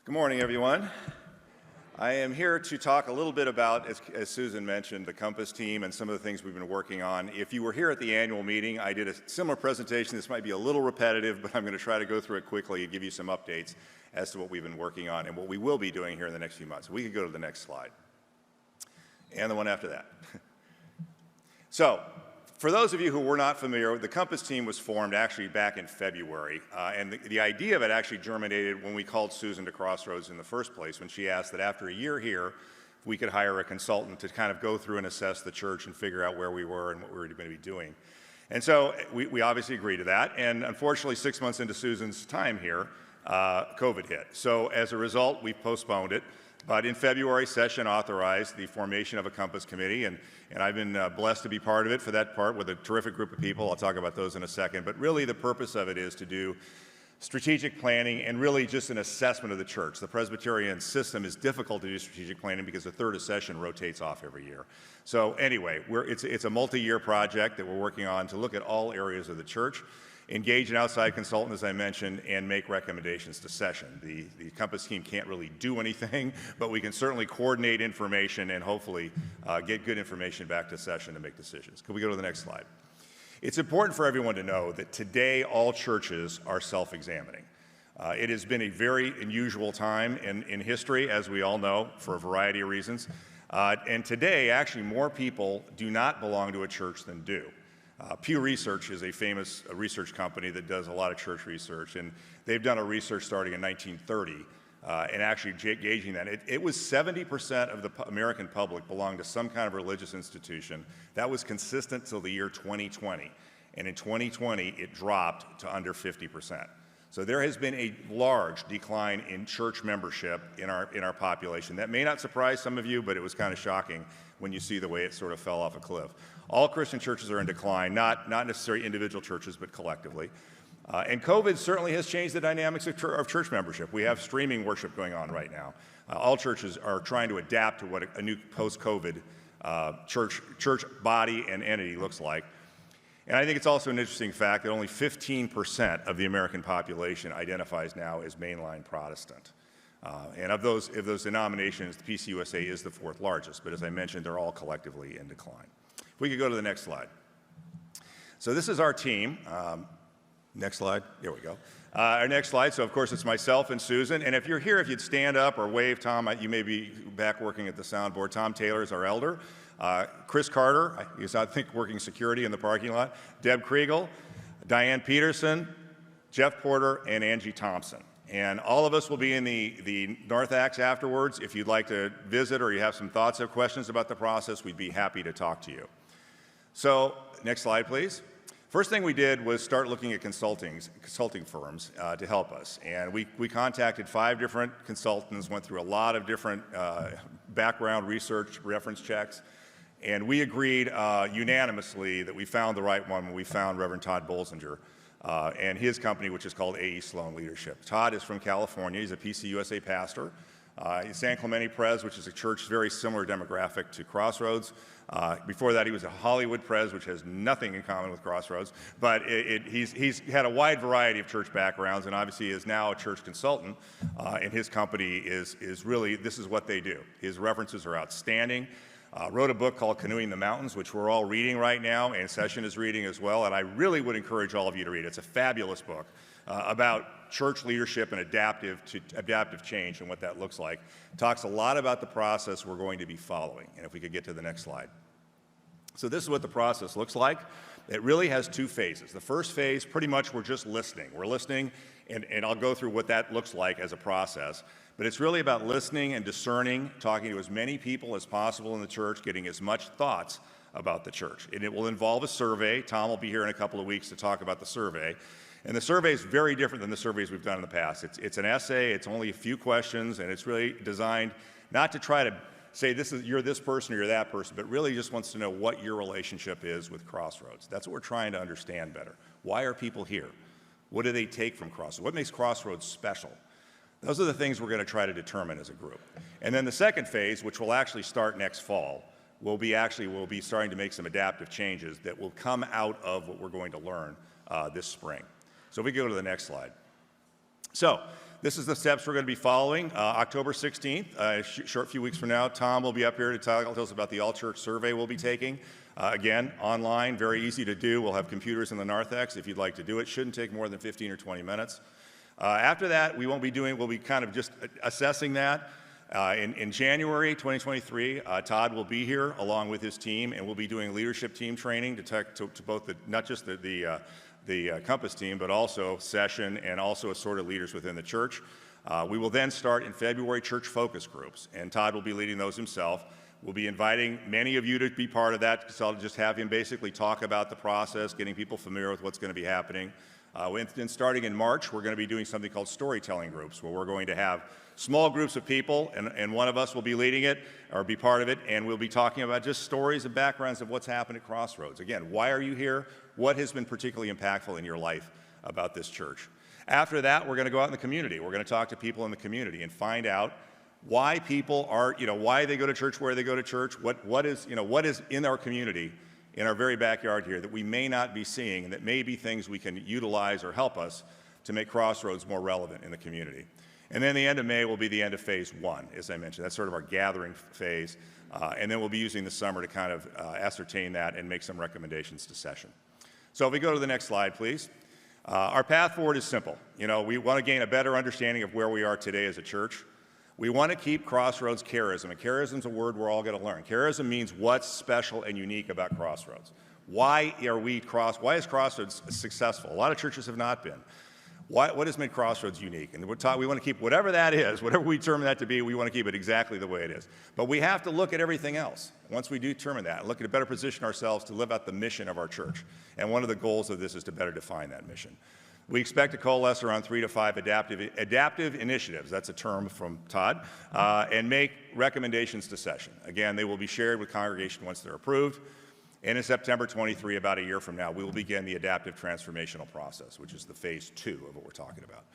Good morning, everyone. I am here to talk a little bit about, as Susan mentioned, the Compass team and some of the things we've been working on. If you were here at the annual meeting, I did a similar presentation. This might be a little repetitive, but I'm going to try to go through it quickly and give you some updates as to what we've been working on and what we will be doing here in the next few months. We could go to the next slide. And the one after that. So, for those of you who were not familiar, the Compass team was formed actually back in February, and the idea of it actually germinated when we called Susan to Crossroads in the first place, when she asked that after a year here, we could hire a consultant to kind of go through and assess the church and figure out where we were and what we were going to be doing. And so we obviously agreed to that, and unfortunately 6 months into Susan's time here, COVID hit. So as a result, we postponed it. But in February, session authorized the formation of a Compass committee, and I've been blessed to be part of it for that part with a terrific group of people. I'll talk about those in a second. But really the purpose of it is to do strategic planning and really just an assessment of the church. The Presbyterian system is difficult to do strategic planning because the third session rotates off every year. So anyway, it's a multi-year project that we're working on to look at all areas of the church, engage an outside consultant, as I mentioned, and make recommendations to session. The Compass team can't really do anything, but we can certainly coordinate information and hopefully get good information back to session to make decisions. Can we go to the next slide? It's important for everyone to know that today all churches are self-examining. It has been a very unusual time in history, as we all know, for a variety of reasons. And today, actually, more people do not belong to a church than do. Pew Research is a famous research company that does a lot of church research, and they've done a research starting in 1930 and actually gauging that. It was 70% of the American public belonged to some kind of religious institution. That was consistent till the year 2020, and in 2020 it dropped to under 50%. So there has been a large decline in church membership in our population. That may not surprise some of you, but it was kind of shocking when you see the way it sort of fell off a cliff. All Christian churches are in decline, not necessarily individual churches, but collectively. And COVID certainly has changed the dynamics of church membership. We have streaming worship going on right now. All churches are trying to adapt to what a new post-COVID church body and entity looks like. And I think it's also an interesting fact that only 15% of the American population identifies now as mainline Protestant. And of those denominations, the PCUSA is the fourth largest, but as I mentioned, they're all collectively in decline. If we could go to the next slide. So this is our team. Next slide. Here we go. Our next slide. So of course it's myself and Susan. And if you're here, if you'd stand up or wave, Tom, you may be back working at the soundboard. Tom Taylor is our elder. Chris Carter, he's I think working security in the parking lot. Deb Kriegel, Diane Peterson, Jeff Porter, and Angie Thompson. And all of us will be in the North Acts afterwards. If you'd like to visit or you have some thoughts or questions about the process, we'd be happy to talk to you. So, next slide, please. First thing we did was start looking at consulting firms to help us. And we contacted 5 different consultants, went through a lot of different background research, reference checks, and we agreed unanimously that we found the right one when we found Reverend Todd Bolsinger and his company, which is called A.E. Sloan Leadership. Todd is from California. He's a PCUSA pastor. He's San Clemente Pres, which is a church very similar demographic to Crossroads. Before that, he was a Hollywood Pres, which has nothing in common with Crossroads. But he's had a wide variety of church backgrounds, and obviously is now a church consultant. And his company is really, this is what they do. His references are outstanding. Wrote a book called Canoeing the Mountains, which we're all reading right now, and Session is reading as well. And I really would encourage all of you to read it. It's a fabulous book about church leadership and adaptive change and what that looks like. Talks a lot about the process we're going to be following. And if we could get to the next slide. So this is what the process looks like. It really has 2 phases. The first phase, pretty much we're just listening. We're listening, and I'll go through what that looks like as a process. But it's really about listening and discerning, talking to as many people as possible in the church, getting as much thoughts about the church. And it will involve a survey. Tom will be here in a couple of weeks to talk about the survey. And the survey is very different than the surveys we've done in the past. It's an essay, it's only a few questions, and it's really designed not to try to say you're this person or you're that person, but really just wants to know what your relationship is with Crossroads. That's what we're trying to understand better. Why are people here? What do they take from Crossroads? What makes Crossroads special? Those are the things we're going to try to determine as a group. And then the second phase, which will actually start next fall, we'll be starting to make some adaptive changes that will come out of what we're going to learn this spring. So if we go to the next slide. So this is the steps we're going to be following. October 16th, a short few weeks from now, Tom will be up here to tell us about the all-church survey we'll be taking. Again, online, very easy to do. We'll have computers in the narthex if you'd like to do it. Shouldn't take more than 15 or 20 minutes. After that, we'll be kind of just assessing that. In January 2023, Todd will be here along with his team, and we'll be doing leadership team training to both not just the Compass team, but also session and also assorted leaders within the church. We will then start in February church focus groups, and Todd will be leading those himself. We'll be inviting many of you to be part of that, so I'll just have him basically talk about the process, getting people familiar with what's going to be happening. And starting in March, we're going to be doing something called storytelling groups, where we're going to have small groups of people, and one of us will be leading it or be part of it, and we'll be talking about just stories and backgrounds of what's happened at Crossroads. Again, why are you here? What has been particularly impactful in your life about this church? After that, we're going to go out in the community. We're going to talk to people in the community and find out why people are, why they go to church, where they go to church, what is in our community, in our very backyard here, that we may not be seeing, and that may be things we can utilize or help us to make Crossroads more relevant in the community. And then the end of May will be the end of phase 1, as I mentioned. That's sort of our gathering phase. And then we'll be using the summer to kind of ascertain that and make some recommendations to session. So if we go to the next slide, please. Our path forward is simple. We want to gain a better understanding of where we are today as a church. We want to keep Crossroads charism, and charism is a word we're all going to learn. Charism means what's special and unique about Crossroads. Why is Crossroads successful? A lot of churches have not been. What has made Crossroads unique? And we want to keep whatever that is, whatever we determine that to be, we want to keep it exactly the way it is. But we have to look at everything else. Once we determine that, look at a better position ourselves to live out the mission of our church. And one of the goals of this is to better define that mission. We expect to coalesce around 3 to 5 adaptive initiatives, that's a term from Todd, and make recommendations to session. Again, they will be shared with congregation once they're approved. And in September 23, about a year from now, we will begin the adaptive transformational process, which is the phase 2 of what we're talking about.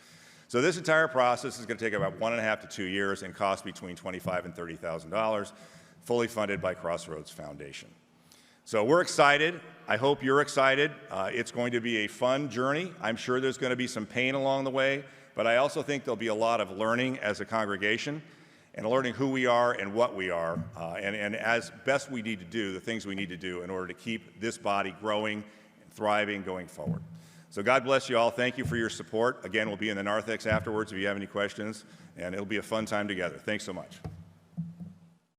So this entire process is going to take about 1.5 to 2 years and cost between $25,000 and $30,000, fully funded by Crossroads Foundation. So we're excited. I hope you're excited. It's going to be a fun journey. I'm sure there's going to be some pain along the way, but I also think there'll be a lot of learning as a congregation and learning who we are and what we are, and as best we need to do, the things we need to do in order to keep this body growing and thriving going forward. So God bless you all. Thank you for your support. Again, we'll be in the narthex afterwards if you have any questions, and it'll be a fun time together. Thanks so much.